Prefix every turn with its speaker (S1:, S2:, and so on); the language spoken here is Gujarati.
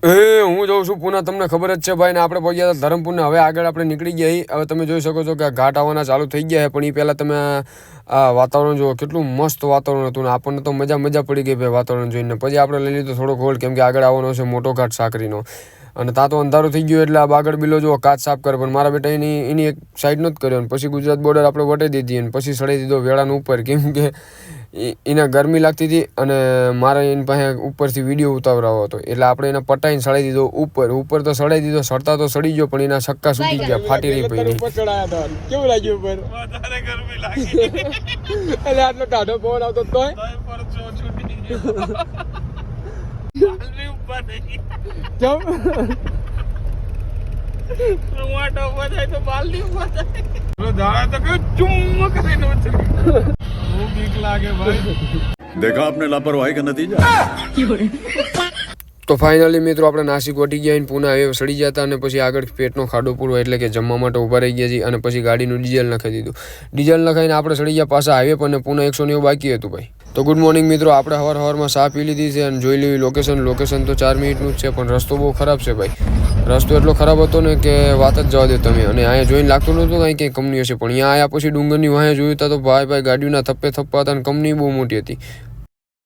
S1: હું જાઉં છું પુના, તમને ખબર જ છે ભાઈ ને. આપણે પહોંચ્યા હતા ધરમપુર ને હવે આગળ આપણે નીકળી ગયા. હવે તમે જોઈ શકો છો કે ઘાટ આવવાના ચાલુ થઈ ગયા છે. પણ એ પહેલાં તમે આ વાતાવરણ જુઓ, કેટલું મસ્ત વાતાવરણ હતું ને આપણને તો મજા પડી ગઈ ભાઈ વાતાવરણ જોઈને. પછી આપણે લઈ લીધો થોડોક હોલ્ડ, કેમ કે આગળ આવવાનો છે મોટો ઘાટ સાકરીનો. અને ત્યાં તો અંધારું થઈ ગયું એટલે આ બાગડ બિલો જો કાચ સાફ કરે, પણ મારા બેટા એની એક સાઈડ નહોતું કર્યો. અને પછી ગુજરાત બોર્ડર આપણે વટાઈ દીધી અને પછી સડાઈ દીધો વેળાનું ઉપર, કેમ કે એને ગરમી લાગતી હતી અને મારે એની પાસે ઉપરથી વિડીયો ઉતાવરાવો હતો. એટલે આપણે એને પટાઈને સડાઈ દીધો ઉપર તો સડાઈ દીધો. સડતા તો સડી ગયો પણ એના છક્કા છૂટી ગયા, ફાટી રહી પડી. કેવું લાગ્યું ઉપર? વધારે ગરમી લાગી એટલે આટલો ટાઢો પવન આવતો તોય
S2: देखा आपने लापरवाही का नतीजा।
S1: તો ફાઇનલી મિત્રો આપણે નાસિક વટી ગયા અને પુના હવે સડી જતા અને પછી આગળ પેટનો ખાડો પૂરો એટલે કે જમવા માટે ઊભા રહી ગયા છીએ. અને પછી ગાડીનું ડીઝલ નખાઈ દીધું. ડીઝલ નખાઈને આપણે સડી ગયા પાછા હાઈવે પર ને પુના 190 બાકી હતું ભાઈ. તો ગુડ મોર્નિંગ મિત્રો, આપણે સવારમાં ચા પી લીધી છે અને જોઈ લેવી લોકેશન તો 4 મિનિટનું જ છે, પણ રસ્તો બહુ ખરાબ છે ભાઈ. રસ્તો એટલો ખરાબ હતો ને કે વાત જ જવા દો તમે. અને અહીંયા જોઈને લાગતું નહોતું કાંઈ કંપની હશે, પણ અહીંયા આવ્યા પછી ડુંગરની વાંહે જોયું તો ભાઈ ગાડીઓના થપ્પા હતા અને કંપની બહુ મોટી હતી.